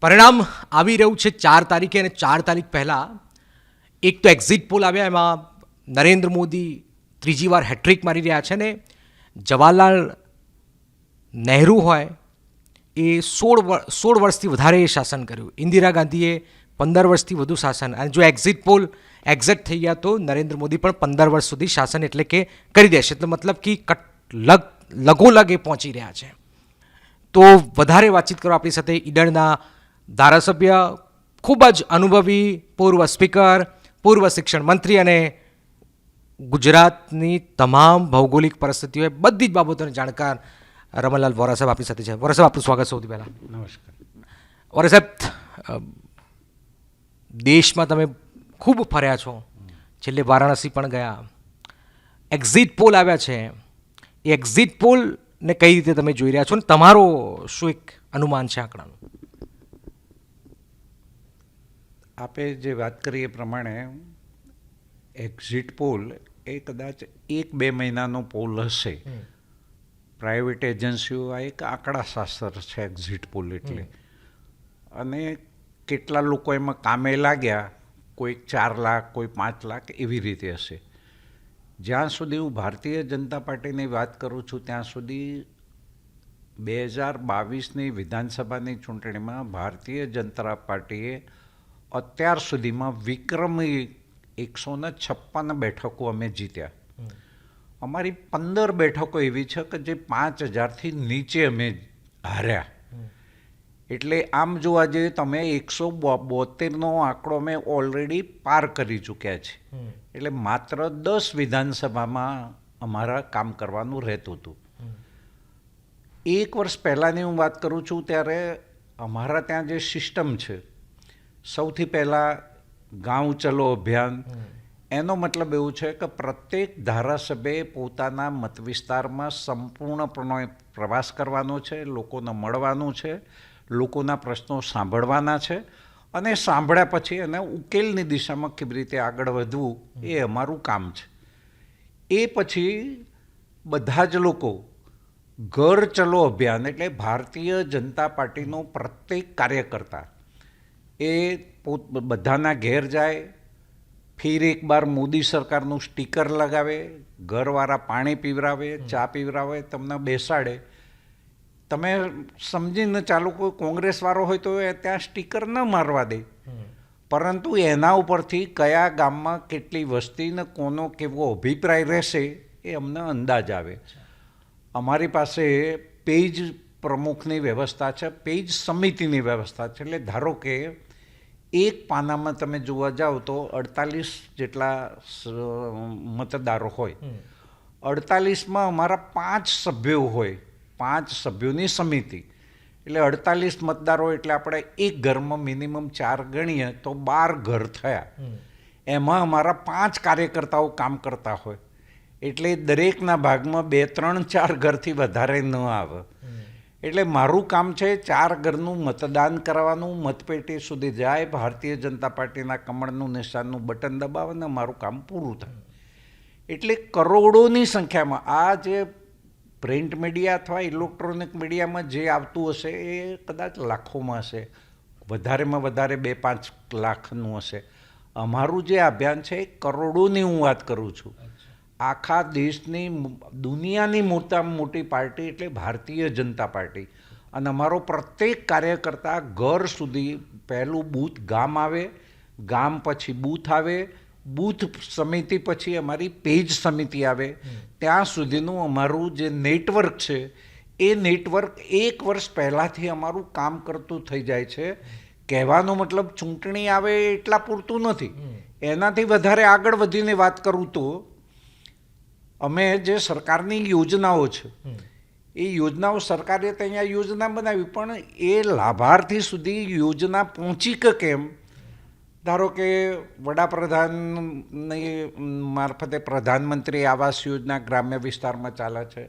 પરિણામ આવી રહ્યું છે 4 તારીખે, અને 4 તારીખ પહેલાં એક તો એક્ઝિટ પોલ આવ્યા, એમાં નરેન્દ્ર મોદી ત્રીજી વાર હેટ્રિક મારી રહ્યા છે ને જવાહરલાલ નહેરુ હોય એ 16 વર્ષથી વધારે શાસન કર્યું, ઇન્દિરા ગાંધીએ 15 વર્ષથી વધુ શાસન, અને જો એક્ઝિટ પોલ એક્ઝેક્ટ થઈ ગયા તો નરેન્દ્ર મોદી પણ 15 વર્ષ સુધી શાસન એટલે કે કરી દેશે. એટલે મતલબ કે લગોલગ એ પહોંચી રહ્યા છે. તો વધારે વાતચીત કરો આપણી સાથે ઈડરના ધારાસભ્ય, ખૂબ જ અનુભવી પૂર્વ સ્પીકર, પૂર્વ શિક્ષણ મંત્રી અને ગુજરાતની તમામ ભૌગોલિક પરિસ્થિતિઓ બધી જ બાબતોને જાણકાર રમણલાલ વોરા સાહેબ આપણી સાથે છે. વોરા સાહેબ, આપનું સ્વાગત. સૌથી પહેલાં નમસ્કાર. વોરા સાહેબ, દેશમાં તમે ખૂબ ફર્યા છો, છેલ્લે વારાણસી પણ ગયા. એક્ઝિટ પોલ આવ્યા છે, એ એક્ઝિટ પોલને કઈ રીતે તમે જોઈ રહ્યા છો ને તમારો શું એક અનુમાન છે આંકડાનું? આપે જે વાત કરી એ પ્રમાણે એક્ઝિટ પોલ એ કદાચ 1-2 મહિનાનો પોલ હશે. પ્રાઇવેટ એજન્સીઓ આ એક આંકડાશાસ્ત્ર છે એક્ઝિટ પોલ એટલે, અને કેટલા લોકો એમાં કામે લાગ્યા, કોઈક 4 લાખ, કોઈ 5 લાખ એવી રીતે હશે. જ્યાં સુધી હું ભારતીય જનતા પાર્ટીની વાત કરું છું ત્યાં સુધી 2022ની વિધાનસભાની ચૂંટણીમાં ભારતીય જનતા પાર્ટીએ અત્યાર સુધીમાં વિક્રમી 156 બેઠકો અમે જીત્યા. અમારી 15 બેઠકો એવી છે કે જે 5000થી નીચે અમે હાર્યા. એટલે આમ જોવા જઈએ તમે 172નો આંકડો અમે ઓલરેડી પાર કરી ચૂક્યા છે. એટલે માત્ર 10 વિધાનસભામાં અમારા કામ કરવાનું રહેતું હતું. 1 વર્ષ પહેલાંની હું વાત કરું છું ત્યારે અમારા ત્યાં જે સિસ્ટમ છે, સૌથી પહેલાં ગાંવ ચલો અભિયાન, એનો મતલબ એવું છે કે પ્રત્યેક ધારાસભ્યે પોતાના મત વિસ્તારમાં સંપૂર્ણપણે પ્રવાસ કરવાનો છે, લોકોને મળવાનું છે, લોકોના પ્રશ્નો સાંભળવાના છે, અને સાંભળ્યા પછી એને ઉકેલની દિશામાં કેવી રીતે આગળ વધવું એ અમારું કામ છે. એ પછી બધા જ લોકો ઘર ચલો અભિયાન, એટલે ભારતીય જનતા પાર્ટીનો પ્રત્યેક કાર્યકર્તા એ બધાના ઘેર જાય, ફિર એક બાર મોદી સરકારનું સ્ટીકર લગાવે, ઘરવાળા પાણી પીવરાવે, ચા પીવરાવે, તમને બેસાડે. તમે સમજીને ચાલો, કોઈ કોંગ્રેસવાળો હોય તો એ ત્યાં સ્ટીકર ન મારવા દે, પરંતુ એના ઉપરથી કયા ગામમાં કેટલી વસ્તી ને કોનો કેવો અભિપ્રાય રહેશે એ અમને અંદાજ આવે. અમારી પાસે પેજ પ્રમુખની વ્યવસ્થા છે, પેજ સમિતિની વ્યવસ્થા છે. એટલે ધારો કે એક પાનામાં તમે જોવા જાઓ તો 48 જેટલા મતદારો હોય, 48માં અમારા 5 સભ્યો હોય, 5 સભ્યોની સમિતિ, એટલે 48 મતદારો, એટલે આપણે એક ઘરમાં મિનિમમ 4 ગણીએ તો 12 ઘર થયા. એમાં અમારા 5 કાર્યકર્તાઓ કામ કરતા હોય, એટલે દરેકના ભાગમાં 2, 3, 4 ઘરથી વધારે ન આવે. એટલે મારું કામ છે 4 ઘરનું મતદાન કરવાનું, મતપેટી સુધી જાય, ભારતીય જનતા પાર્ટીના કમળનું નિશાનનું બટન દબાવવાનું, મારું કામ પૂરું થાય. એટલે કરોડોની સંખ્યામાં આ જે પ્રિન્ટ મીડિયા અથવા ઇલેક્ટ્રોનિક મીડિયામાં જે આવતું હશે એ કદાચ લાખોમાં હશે, વધારેમાં વધારે 2-5 લાખનું હશે. અમારું જે અભિયાન છે એ કરોડોની હું વાત કરું છું. આખા દેશની, દુનિયાની મોટામાં મોટી પાર્ટી એટલે ભારતીય જનતા પાર્ટી, અને અમારો પ્રત્યેક કાર્યકર્તા ઘર સુધી, પહેલું બૂથ ગામ આવે, ગામ પછી બૂથ આવે, બૂથ સમિતિ પછી અમારી પેજ સમિતિ આવે, ત્યાં સુધીનું અમારું જે નેટવર્ક છે એ નેટવર્ક 1 વર્ષ પહેલાંથી અમારું કામ કરતું થઈ જાય છે. કહેવાનો મતલબ ચૂંટણી આવે એટલા પૂરતું નથી, એનાથી વધારે આગળ વધીને વાત કરું તો અમે જે સરકારની યોજનાઓ છે એ યોજનાઓ, સરકારે તો અહીંયા યોજના બનાવી, પણ એ લાભાર્થી સુધી યોજના પહોંચી કે કેમ. ધારો કે વડાપ્રધાનની મારફતે પ્રધાનમંત્રી આવાસ યોજના ગ્રામ્ય વિસ્તારમાં ચાલે છે,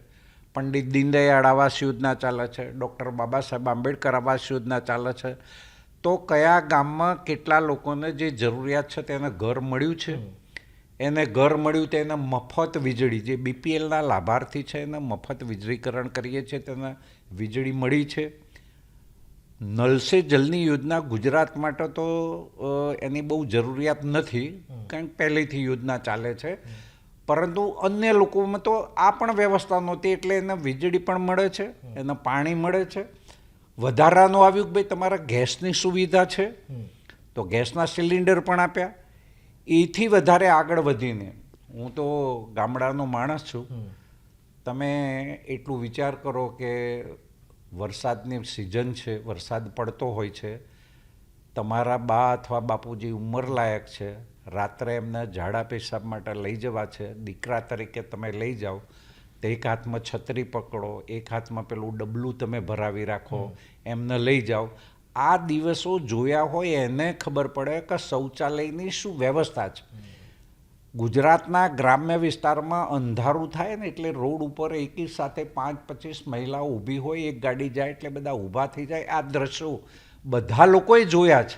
પંડિત દીનદયાળ આવાસ યોજના ચાલે છે, ડૉક્ટર બાબા સાહેબ આંબેડકર આવાસ યોજના ચાલે છે. તો કયા ગામમાં કેટલા લોકોને જે જરૂરિયાત છે તેને ઘર મળ્યું છે, એને ઘર મળ્યું તો એને મફત વીજળી, જે બીપીએલના લાભાર્થી છે એને મફત વીજળીકરણ કરીએ છીએ, તેને વીજળી મળી છે. નલ સે જલની યોજના ગુજરાત માટે તો એની બહુ જરૂરિયાત નથી, કારણ કે પહેલેથી યોજના ચાલે છે. પરંતુ અન્ય લોકોમાં તો આ પણ વ્યવસ્થા નહોતી, એટલે એને વીજળી પણ મળે છે, એને પાણી મળે છે. વધારાનું આવ્યું કે ભાઈ તમારા ગેસની સુવિધા છે તો ગેસના સિલિન્ડર પણ આપ્યા. એથી વધારે આગળ વધીને, હું તો ગામડાનો માણસ છું, તમે એટલું વિચાર કરો કે વરસાદની સિઝન છે, વરસાદ પડતો હોય છે, તમારા બા અથવા બાપુજી ઉંમરલાયક છે, રાત્રે એમને ઝાડા પેશાબ માટે લઈ જવા છે, દીકરા તરીકે તમે લઈ જાઓ તો એક હાથમાં છત્રી પકડો, એક હાથમાં પેલું ડબલું તમે ભરાવી રાખો, એમને લઈ જાઓ. આ દિવસો જોયા હોય એને ખબર પડે કે શૌચાલયની શું વ્યવસ્થા છે. ગુજરાતના ગ્રામ્ય વિસ્તારમાં અંધારું થાય ને એટલે રોડ ઉપર એકી સાથે 5-25 મહિલાઓ ઊભી હોય, એક ગાડી જાય એટલે બધા ઊભા થઈ જાય. આ દ્રશ્યો બધા લોકોએ જોયા છે,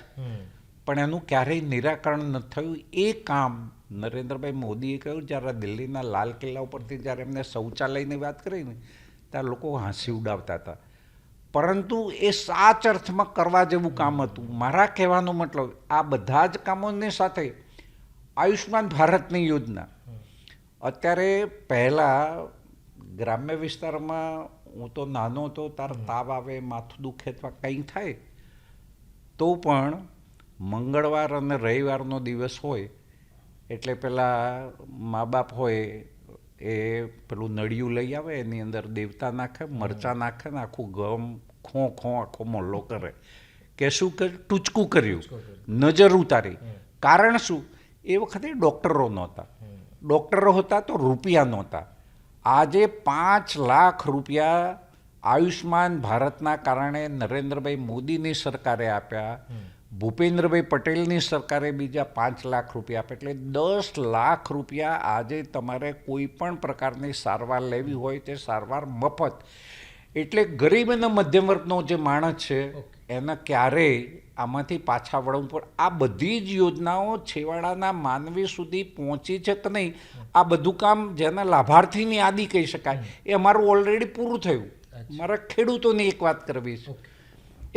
પણ એનું ક્યારેય નિરાકરણ નથી થયું. એ કામ નરેન્દ્રભાઈ મોદીએ કહ્યું જ્યારે દિલ્હીના લાલ કિલ્લા ઉપરથી જ્યારે એમને શૌચાલયની વાત કરી ને ત્યારે લોકો હાંસી ઉડાવતા હતા. પરંતુ એ સાચ અર્થમાં કરવા જેવું કામ હતું. મારા કહેવાનો મતલબ આ બધા જ કામોની સાથે આયુષ્માન ભારતની યોજના, અત્યારે પહેલાં ગ્રામ્ય વિસ્તારમાં હું તો નાનો હતો તાર તાવ આવે, માથું દુખે અથવા કંઈ થાય તો પણ મંગળવાર અને રવિવારનો દિવસ હોય એટલે પેલા મા બાપ હોય એ પેલું નળિયું લઈ આવે, એની અંદર દેવતા નાખે, મરચાં નાખે ને આખું ગમ ખો આખો મોલ્લો કરે કે શું કરે, ટૂચકું કર્યું, નજર ઉતારી. કારણ શું? એ વખતે ડૉક્ટરો નહોતા, ડૉક્ટરો હતા તો રૂપિયા નહોતા. આજે 5 લાખ રૂપિયા આયુષ્માન ભારતના કારણે નરેન્દ્રભાઈ મોદીની સરકારે આપ્યા, ભૂપેન્દ્રભાઈ પટેલની સરકારે બીજા 5 લાખ રૂપિયા આપ્યા. એટલે 10 લાખ રૂપિયા આજે તમારે કોઈ પણ પ્રકારની સારવાર લેવી હોય તે સારવાર મફત. એટલે ગરીબ અને મધ્યમ વર્ગનો જે માણસ છે એને ક્યારેય આમાંથી પાછા વળવું પડે. આ બધી જ યોજનાઓ છેવાડાના માનવી સુધી પહોંચી છે કે નહીં, આ બધું કામ જેના લાભાર્થીની યાદી કહી શકાય એ અમારું ઓલરેડી પૂરું થયું. મારા ખેડૂતોની એક વાત કરવી છે.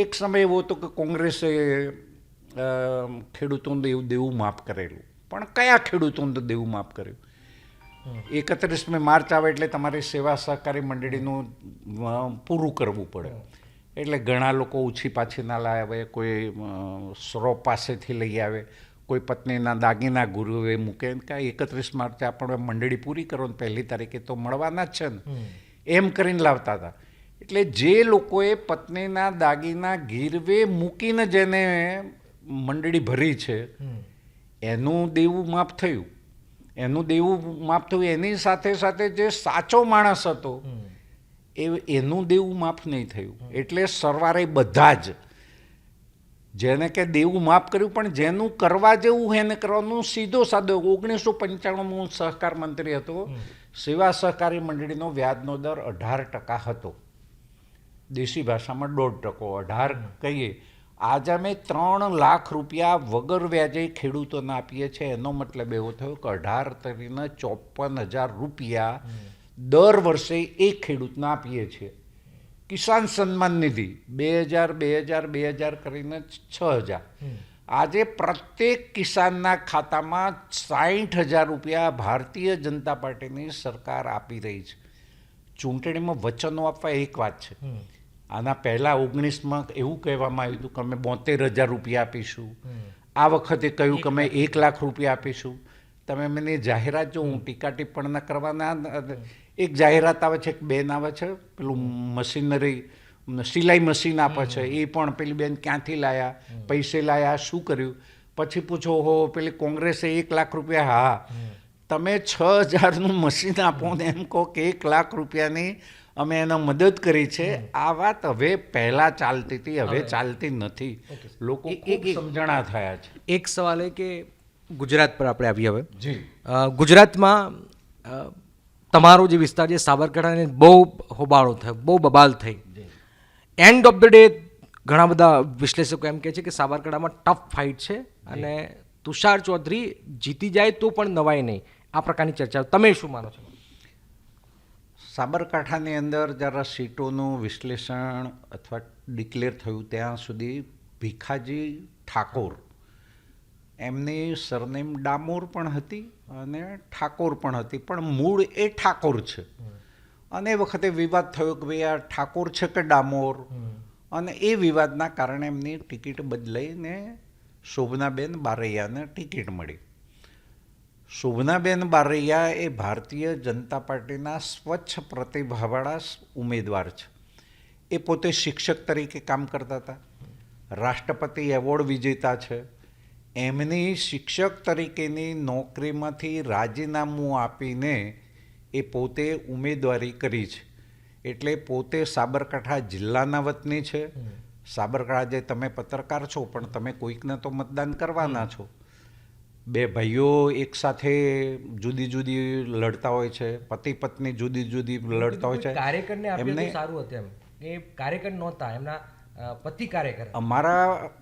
એક સમય એવો હતો કે કોંગ્રેસે ખેડૂતોનું દેવું માફ કરેલું, પણ કયા ખેડૂતોનું દેવું માફ કર્યું? 31મી માર્ચ આવે એટલે તમારી સેવા સહકારી મંડળીનું પૂરું કરવું પડે. એટલે ઘણા લોકો ઓછી પાછી ના લાવે, કોઈ શ્રોપ પાસેથી લઈ આવે, કોઈ પત્નીના દાગીના ગુરુએ મૂકે કે 31 માર્ચે આપણે મંડળી પૂરી કરો ને 1લી તારીખે તો મળવાના જ છે ને, એમ કરીને લાવતા હતા. એટલે જે લોકોએ પત્નીના દાગીના ગીરવે મૂકીને જેને મંડળી ભરી છે એનું દેવું માફ થયું. એનું દેવું માફ થયું, એની સાથે સાથે જે સાચો માણસ હતો એનું દેવું માફ નહીં થયું. એટલે સરવારે બધા જ જેને કે દેવું માફ કર્યું, પણ જેનું કરવા જેવું એને કરવાનું સીધો સાધો. 1995 હું સહકાર મંત્રી હતો, સેવા સહકારી મંડળીનો વ્યાજનો દર 18% હતો, દેશી ભાષામાં 1.5%, 18 કહીએ. આજે અમે 3 લાખ રૂપિયા વગર વ્યાજે ખેડૂતોને આપીએ છીએ. એનો મતલબ એવો થયો કે 18-54,000 રૂપિયા દર વર્ષે એક ખેડૂતને આપીએ છીએ. કિસાન સન્માન નિધિ 2,000 કરીને 6,000. આજે પ્રત્યેક કિસાનના ખાતામાં 60,000 રૂપિયા ભારતીય જનતા પાર્ટીની સરકાર આપી રહી છે. ચૂંટણીમાં વચનો આપવા એક વાત છે. આના પહેલાં 19માં એવું કહેવામાં આવ્યું હતું કે અમે 72,000 રૂપિયા આપીશું. આ વખતે કહ્યું કે અમે 1 લાખ રૂપિયા આપીશું. તમે મને જાહેરાત જો, હું ટીકા ટિપ્પણના કરવાના, એક જાહેરાત આવે છે, એક બેન આવે છે, પેલું મશીનરી સિલાઈ મશીન આપે છે, એ પણ પેલી બેન ક્યાંથી લાયા, પૈસે લાયા, શું કર્યું? પછી પૂછો હો પેલી કોંગ્રેસે 1 લાખ રૂપિયા, હા તમે 6,000નું મશીન આપો ને એમ કહો કે 1 લાખ રૂપિયાની અમે એને મદદ કરી છે. આ વાત હવે પહેલાં ચાલતી હતી, હવે ચાલતી નથી. લોકો એક સમજણા થયા છે. એક સવાલ એ કે ગુજરાત પર આપણે આવીએ હવે. જી, ગુજરાતમાં તમારો જે વિસ્તાર છે સાબરકાંઠાને બહુ હોબાળો થયો, બહુ બબાલ થઈ. એન્ડ ઓફ ધ ડે ઘણા બધા વિશ્લેષકો એમ કહે છે કે સાબરકાંઠામાં ટફ ફાઇટ છે અને તુષાર ચૌધરી જીતી જાય તો પણ નવાય નહીં, આ પ્રકારની ચર્ચા. તમે શું માનો છો? સાબરકાંઠાની અંદર જરા સીટોનું વિશ્લેષણ અથવા ડિક્લેર થયું ત્યાં સુધી ભીખાજી ઠાકોર એમની સરનેમ ડામોર પણ હતી અને ઠાકોર પણ હતી, પણ મૂળ એ ઠાકોર છે. અને એ વખતે વિવાદ થયો કે ભાઈ આ ઠાકોર છે કે ડામોર, અને એ વિવાદના કારણે એમની ટિકિટ બદલાઈને શોભનાબેન બારૈયાને ટિકિટ મળી. શોભનાબેન બારૈયા એ ભારતીય જનતા પાર્ટીના સ્વચ્છ પ્રતિભાવાળા ઉમેદવાર છે. એ પોતે શિક્ષક તરીકે કામ કરતા હતા, રાષ્ટ્રપતિ એવોર્ડ વિજેતા છે. એમની શિક્ષક તરીકેની નોકરીમાંથી રાજીનામું આપીને એ પોતે ઉમેદવારી કરી છે. એટલે પોતે સાબરકાંઠા જિલ્લાના વતની છે. સાબરકાંઠા જે તમે પત્રકાર છો પણ તમે કોઈકને તો મતદાન કરવાના છો. બે ભાઈઓ એક સાથે જુદી જુદી લડતા હોય છે, પતિ પત્ની જુદી જુદી લડતા હોય છે. કાર્યકરને આપ્યું તો સારું હતું એમ, એ કાર્યકર નહોતા, એમના પતિ કાર્યકર.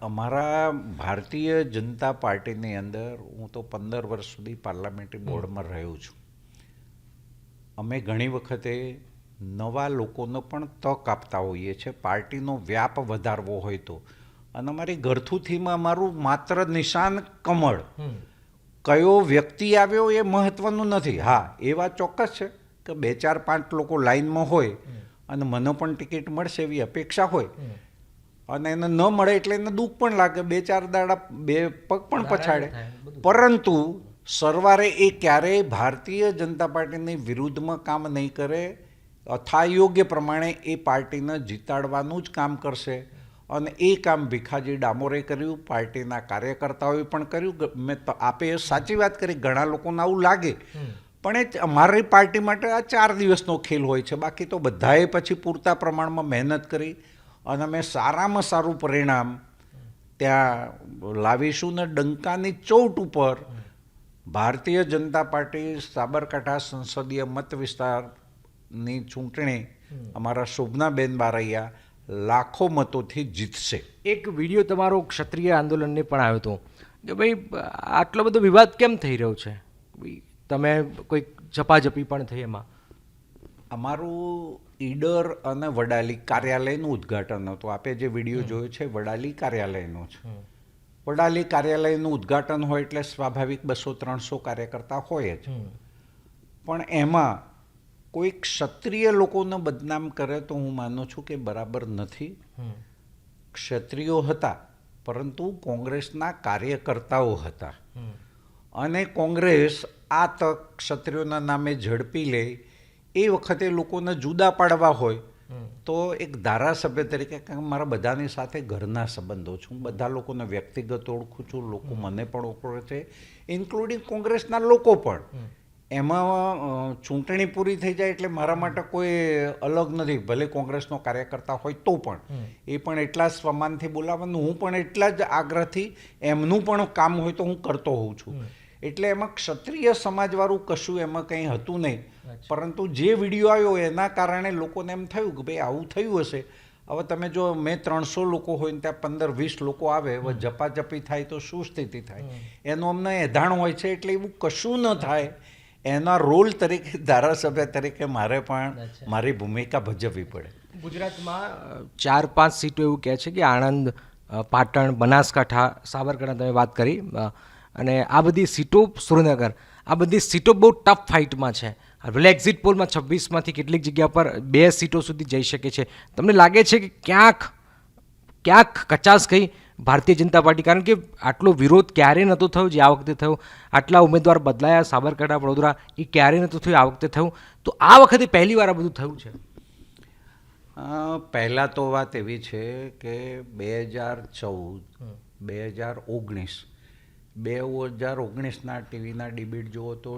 અમારા ભારતીય જનતા પાર્ટીની અંદર હું તો 15 વર્ષ સુધી પાર્લામેન્ટરી બોર્ડમાં રહ્યો છું. અમે ઘણી વખતે નવા લોકોને પણ તક આપતા હોઈએ છીએ, પાર્ટીનો વ્યાપ વધારવો હોય તો. અને અમારી ઘરથુથીમાં અમારું માત્ર નિશાન કમળ. કયો વ્યક્તિ આવ્યો એ મહત્વનું નથી. હા, એ વાત ચોક્કસ છે કે 2, 4, 5 લોકો લાઈનમાં હોય અને મને પણ ટિકિટ મળશે એવી અપેક્ષા હોય, અને એને ન મળે એટલે એને દુઃખ પણ લાગે, 2-4 દાડા 2 પગ પણ પછાડે. પરંતુ સરવારે એ ક્યારેય ભારતીય જનતા પાર્ટીની વિરુદ્ધમાં કામ નહીં કરે, અથાયોગ્ય પ્રમાણે એ પાર્ટીને જીતાડવાનું જ કામ કરશે. અને એ કામ ભીખાજી ડામોરે કર્યું, પાર્ટીના કાર્યકર્તાઓએ પણ કર્યું. આપે સાચી વાત કરી, ઘણા લોકોને આવું લાગે, પણ એ અમારી પાર્ટી માટે આ 4 દિવસનો ખેલ હોય છે. બાકી તો બધાએ પછી પૂરતા પ્રમાણમાં મહેનત કરી અને અમે સારામાં સારું પરિણામ ત્યાં લાવીશું. ને ડંકાની ચોટ ઉપર ભારતીય જનતા પાર્ટી સાબરકાંઠા સંસદીય મત વિસ્તારની ચૂંટણી અમારા શોભનાબેન બારૈયા લાખો મતોથી જીતશે. એક વિડીયો તમારો ક્ષત્રિય આંદોલનને પણ આવ્યો હતો કે ભાઈ આટલો બધો વિવાદ કેમ થઈ રહ્યો છે, તમે કોઈક ઝપાઝપી પણ થઈ એમાં. અમારું ઈડર અને વડાલી કાર્યાલયનું ઉદ્ઘાટન હતું. આપે જે વિડીયો જોયો છે વડાલી કાર્યાલયનો છે. વડાલી કાર્યાલયનું ઉદ્ઘાટન હોય એટલે સ્વાભાવિક 200-300 કાર્યકર્તા હોય જ. પણ એમાં કોઈ ક્ષત્રિય લોકોને બદનામ કરે તો હું માનું છું કે બરાબર નથી. ક્ષત્રિયો હતા પરંતુ કોંગ્રેસના કાર્યકર્તાઓ હતા, અને કોંગ્રેસ આ તક ક્ષત્રિયોના નામે ઝડપી લે એ વખતે લોકોને જુદા પાડવા હોય તો એક ધારાસભ્ય તરીકે, મારા બધાની સાથે ઘરના સંબંધો છું, બધા લોકોને વ્યક્તિગત ઓળખું છું, લોકો મને પણ ઓળખે છે, ઇન્ક્લુડિંગ કોંગ્રેસના લોકો પણ. એમાં ચૂંટણી પૂરી થઈ જાય એટલે મારા માટે કોઈ અલગ નથી, ભલે કોંગ્રેસનો કાર્યકર્તા હોય તો પણ એ પણ એટલા જ સ્વમાનથી બોલાવવાનું, હું પણ એટલા જ આગ્રહથી એમનું પણ કામ હોય તો હું કરતો હોઉં છું. એટલે એમાં ક્ષત્રિય સમાજવાળું કશું એમાં કંઈ હતું નહીં. પરંતુ જે વિડીયો આવ્યો એના કારણે લોકોને એમ થયું કે ભાઈ આવું થયું હશે. હવે તમે જો મેં 300 લોકો હોય ને ત્યાં 15-20 લોકો આવે, હવે ઝપાઝપી થાય તો શું સ્થિતિ થાય, એનું અમને એધાણ હોય છે. એટલે એવું કશું ન થાય એના રોલ તરીકે ધારાસભ્ય તરીકે મારે પણ મારી ભૂમિકા ભજવવી પડે. ગુજરાતમાં 4-5 સીટો એવું કહે છે કે આણંદ, પાટણ, બનાસકાંઠા, સાબરકાંઠા તમે વાત કરી, અને આ બધી સીટો, સુરેન્દ્રનગર, આ બધી સીટો બહુ ટફ ફાઇટમાં છે. ભલે એક્ઝિટ પોલમાં 26માંથી કેટલીક જગ્યા પર 2 સીટો સુધી જઈ શકે છે. તમને લાગે છે કે ક્યાંક કચાશ ગઈ ભારતીય જનતા પાર્ટી? કારણ કે આટલો વિરોધ ક્યારે નહોતો થયો જે આ વખતે થયો, આટલા ઉમેદવાર બદલાયા સાબરકાંઠા, વડોદરા, એ ક્યારે નહોતું થયું, આ વખતે થયું. તો આ વખતે પહેલી વાર આ બધું થયું છે. પહેલાં તો વાત એવી છે કે 2014, 2019, 2019ના ટીવીના ડિબેટ જુઓ તો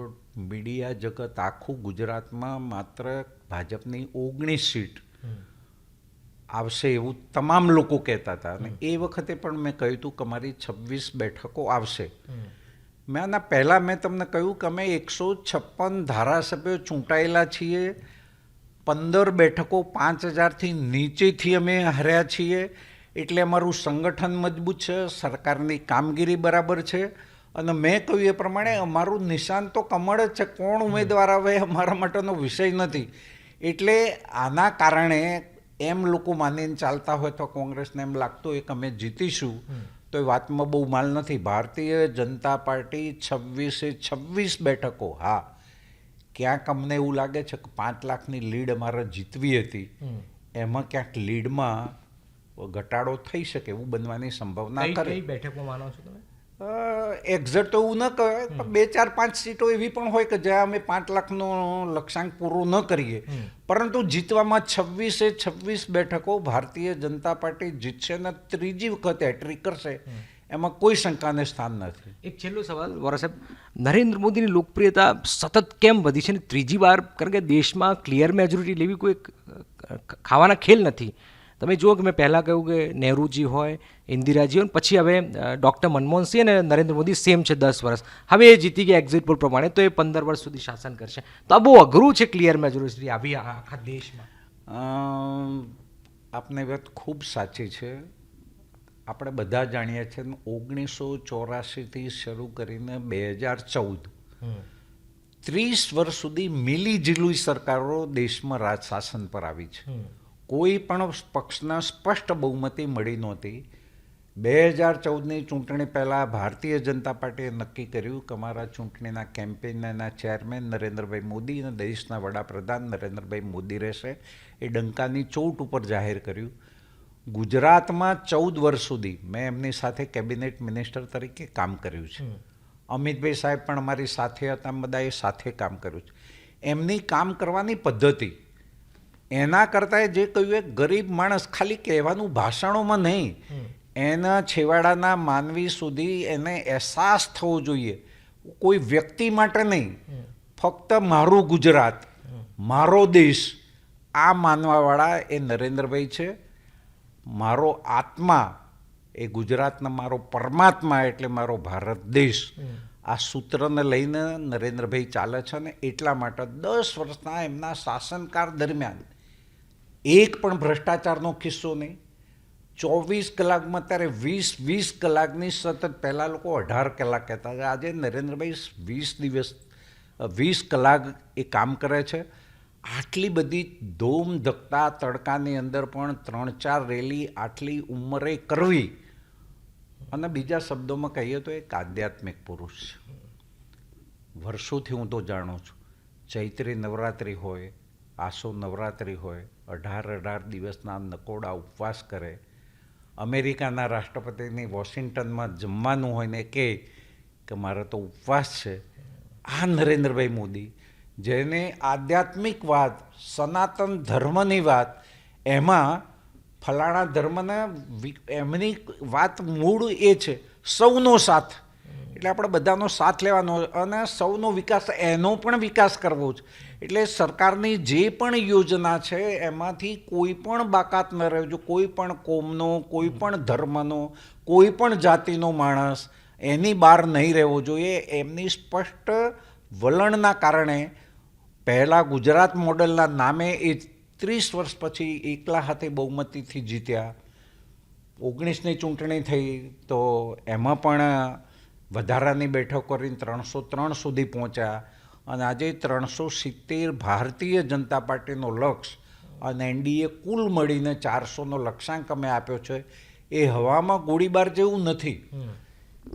મીડિયા જગત આખું ગુજરાતમાં માત્ર ભાજપની 19 સીટ આવશે એવું તમામ લોકો કહેતા હતા. અને એ વખતે પણ મેં કહ્યું હતું કે અમારી 26 બેઠકો આવશે. મેં આના પહેલાં મેં તમને કહ્યું કે અમે 156 ધારાસભ્યો ચૂંટાયેલા છીએ, 15 બેઠકો 5000થી નીચેથી અમે હાર્યા છીએ. એટલે અમારું સંગઠન મજબૂત છે, સરકારની કામગીરી બરાબર છે. અને મેં કહ્યું એ પ્રમાણે અમારું નિશાન તો કમળ જ છે. કોણ ઉમેદવાર આવે અમારા માટેનો વિષય નથી. એટલે આના કારણે એમ લોકો માનીને ચાલતા હોય તો કોંગ્રેસને એમ લાગતું હોય કે અમે જીતીશું, તો એ વાતમાં બહુ માલ નથી. ભારતીય જનતા પાર્ટી 26 બેઠકો, હા ક્યાંક અમને એવું લાગે છે કે 5 લાખની લીડ અમારે જીતવી હતી, એમાં ક્યાંક લીડમાં ઘટાડો થઈ શકે એવું બનવાની સંભાવના ખરી. કઈ બેઠકો માનો છો તમે? એક્ઝેક્ટ તો એવું ન કહેવાય, પણ 2, 4, 5 સીટો એવી પણ હોય કે જ્યાં અમે 5 લાખનો લક્ષ્યાંક પૂરો ન કરીએ, પરંતુ જીતવામાં 26 બેઠકો ભારતીય જનતા પાર્ટી જીતશે ને ત્રીજી વખત હેટ્રિક કરશે, એમાં કોઈ શંકાને સ્થાન નથી. એક છેલ્લો સવાલ વોરા સાહેબ, નરેન્દ્ર મોદીની લોકપ્રિયતા સતત કેમ વધી છે ને ત્રીજી વાર? કારણ કે દેશમાં ક્લિયર મેજોરિટી લેવી કોઈ ખાવાના ખેલ નથી. તમે જુઓ કે મેં પહેલાં કહ્યું કે નહેરુજી હોય, ઇન્દિરાજી હોય, પછી હવે ડૉક્ટર મનમોહન સિંહ અને નરેન્દ્ર મોદી સેમ છે 10 વર્ષ. હવે એ જીતી ગયા એક્ઝિટ પોલ પ્રમાણે, તો એ 15 વર્ષ સુધી શાસન કરશે. તો આ બહુ અઘરું છે ક્લિયર મેજોરિટી આવી આખા દેશમાં. આપની વાત ખૂબ સાચી છે. આપણે બધા જાણીએ છીએ 1984થી શરૂ કરીને 2014 30 વર્ષ સુધી મિલીજુલી સરકારો દેશમાં રાજ શાસન પર આવી છે. કોઈ પણ પક્ષના સ્પષ્ટ બહુમતી મળી નહોતી. 2014ની ચૂંટણી પહેલાં ભારતીય જનતા પાર્ટીએ નક્કી કર્યું કે અમારા ચૂંટણીના કેમ્પેઇનના ચેરમેન નરેન્દ્રભાઈ મોદી અને દેશના વડાપ્રધાન નરેન્દ્રભાઈ મોદી રહેશે. એ ડંકાની ચોટ ઉપર જાહેર કર્યું. ગુજરાતમાં 14 વર્ષ સુધી મેં એમની સાથે કેબિનેટ મિનિસ્ટર તરીકે કામ કર્યું છે. અમિતભાઈ સાહેબ પણ અમારી સાથે હતા, બધાએ સાથે કામ કર્યું છે. એમની કામ કરવાની પદ્ધતિ, એના કરતાં જે કહ્યું એ ગરીબ માણસ ખાલી કહેવાનું ભાષણોમાં નહીં, એના છેવાડાના માનવી સુધી એને અહેસાસ થવો જોઈએ. કોઈ વ્યક્તિ માટે નહીં, ફક્ત મારું ગુજરાત, મારો દેશ, આ માનવાવાળા એ નરેન્દ્રભાઈ છે. મારો આત્મા એ ગુજરાતના મારો પરમાત્મા એટલે મારો ભારત દેશ. આ સૂત્રને લઈને નરેન્દ્રભાઈ ચાલે છે ને એટલા માટે 10 વર્ષના એમના શાસનકાળ દરમિયાન એક પણ ભ્રષ્ટાચારનો કિસ્સો નહીં. 24 કલાકમાં અત્યારે 20 કલાકની સતત, પહેલાં લોકો 18 કલાક કહેતા હતા, આજે નરેન્દ્રભાઈ 20 કલાક એ કામ કરે છે. આટલી બધી ધૂમ ધકતા તડકાની અંદર પણ 3-4 રેલી આટલી ઉંમરે કરવી, અને બીજા શબ્દોમાં કહીએ તો એક આધ્યાત્મિક પુરુષ છે. વર્ષોથી હું તો જાણું છું, ચૈત્રી નવરાત્રિ હોય, આસો નવરાત્રિ હોય, 18 દિવસના નકોડા ઉપવાસ કરે. અમેરિકાના રાષ્ટ્રપતિની વોશિંગ્ટનમાં જમવાનું હોય ને કે મારે તો ઉપવાસ છે. આ નરેન્દ્રભાઈ મોદી, જેને આધ્યાત્મિક વાત, સનાતન ધર્મની વાત, એમાં ફલાણા ધર્મના એમની વાત મૂળ એ છે સૌનો સાથ, એટલે આપણે બધાનો સાથ લેવાનો અને સૌનો વિકાસ, એનો પણ વિકાસ કરવો છે. એટલે સરકારની જે પણ યોજના છે એમાંથી કોઈ પણ બાકાત ન રહેજો. કોઈ પણ કોમનો, કોઈ પણ ધર્મનો, કોઈ પણ જાતિનો માણસ એની બહાર નહીં રહેવો જોઈએ. એમની સ્પષ્ટ વલણના કારણે પહેલાં ગુજરાત મોડલના નામે એ 30 વર્ષ પછી એકલા હાથે બહુમતીથી જીત્યા. 19ની ચૂંટણી થઈ તો એમાં પણ વધારાની બેઠકો કરીને 303 સુધી પહોંચ્યા, અને આજે 370 ભારતીય જનતા પાર્ટીનો લક્ષ્ય, અને એનડીએ કુલ મળીને 400નો લક્ષ્યાંક અમે આપ્યો છે. એ હવામાં ગોળીબાર જેવું નથી.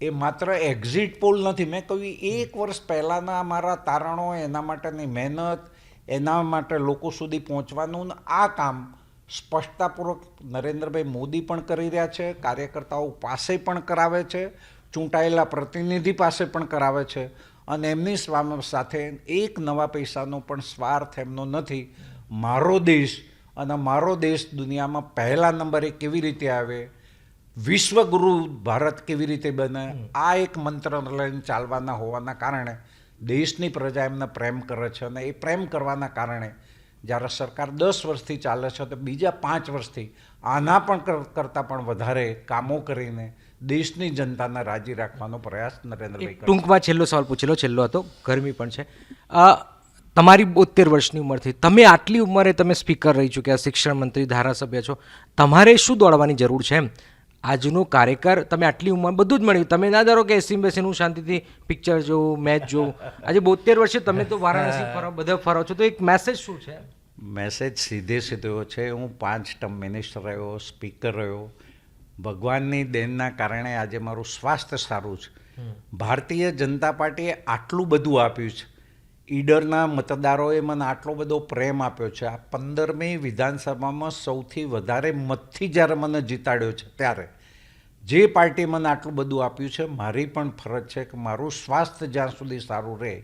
એ માત્ર એક્ઝિટ પોલ નથી. મેં કહ્યું 1 વર્ષ પહેલાંના અમારા તારણો, એના માટેની મહેનત, એના માટે લોકો સુધી પહોંચવાનું આ કામ સ્પષ્ટતાપૂર્વક નરેન્દ્રભાઈ મોદી પણ કરી રહ્યા છે. કાર્યકર્તાઓ પાસે પણ કરાવે છે, ચૂંટાયેલા પ્રતિનિધિ પાસે પણ કરાવે છે, અને એમની સાથે એક નવા પૈસાનો પણ સ્વાર્થ એમનો નથી. મારો દેશ, અને મારો દેશ દુનિયામાં પહેલા નંબરે કેવી રીતે આવે, વિશ્વગુરુ ભારત કેવી રીતે બને, આ એક મંત્ર લઈને ચાલવાના હોવાના કારણે દેશની પ્રજા એમને પ્રેમ કરે છે. અને એ પ્રેમ કરવાના કારણે જ્યારે સરકાર 10 વર્ષથી ચાલે છે તો બીજા 5 વર્ષથી આના પણ કરતાં પણ વધારે કામો કરીને દેશની જનતાને રાજી રાખવાનો પ્રયાસ નરેન્દ્રભાઈ કરે. ટૂંકમાં છેલ્લો સવાલ પૂછેલો, છેલ્લો હતો, ગરમી પણ છે. તમારી 72 વર્ષની ઉંમરથી તમે આટલી ઉંમરે તમે સ્પીકર રહી ચૂક્યા, શિક્ષણ મંત્રી, ધારાસભ્ય છો, તમારે શું દોડવાની જરૂર છે? એમ આજનો કાર્યકર, તમે આટલી ઉંમર બધું જ મળ્યું, તમે ના ધારો કે એસી બેસીને હું શાંતિથી પિક્ચર જોઉં, મેચ જોઉં. આજે 72 વર્ષે તમે તો વારાણસી ફરો, બધા ફરો છો, તો એક મેસેજ શું છે? મેસેજ સીધે સીધો છે. હું 5 ટર્મ મિનિસ્ટર રહ્યો, સ્પીકર રહ્યો. ભગવાનની દેનના કારણે આજે મારું સ્વાસ્થ્ય સારું છે. ભારતીય જનતા પાર્ટીએ આટલું બધું આપ્યું છે. ઈડરના મતદારોએ મને આટલો બધો પ્રેમ આપ્યો છે. આ 15મી વિધાનસભામાં સૌથી વધારે મતથી જ્યારે મને જીતાડ્યો છે, ત્યારે જે પાર્ટીએ મને આટલું બધું આપ્યું છે, મારી પણ ફરજ છે કે મારું સ્વાસ્થ્ય જ્યાં સુધી સારું રહે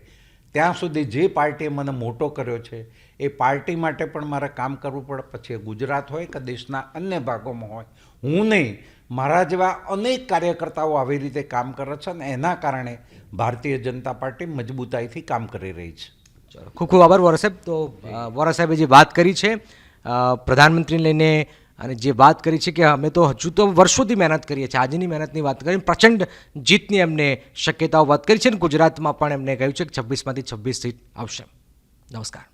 ત્યાં સુધી જે પાર્ટીએ મને મોટો કર્યો છે એ પાર્ટી માટે પણ મારે કામ કરવું પડે. પછી એ ગુજરાત હોય કે દેશના અન્ય ભાગોમાં હોય, હું નહીં, મારા જેવા અનેક કાર્યકર્તાઓ આવી રીતે કામ કરે છે અને એના કારણે ભારતીય જનતા પાર્ટી મજબૂતાઈથી કામ કરી રહી છે. ચલો, ખૂબ ખૂબ આભાર વોરા સાહેબ. તો વોરા સાહેબે જે વાત કરી છે પ્રધાનમંત્રીને લઈને, અને જે વાત કરી છે કે અમે તો હજુ તો વર્ષોથી મહેનત કરીએ છીએ, આજની મહેનતની વાત કરી, પ્રચંડ જીતની એમને શક્યતાઓ વાત કરી છે, અને ગુજરાતમાં પણ એમને કહ્યું છે કે 26માંથી 26 સીટ આવશે. નમસ્કાર.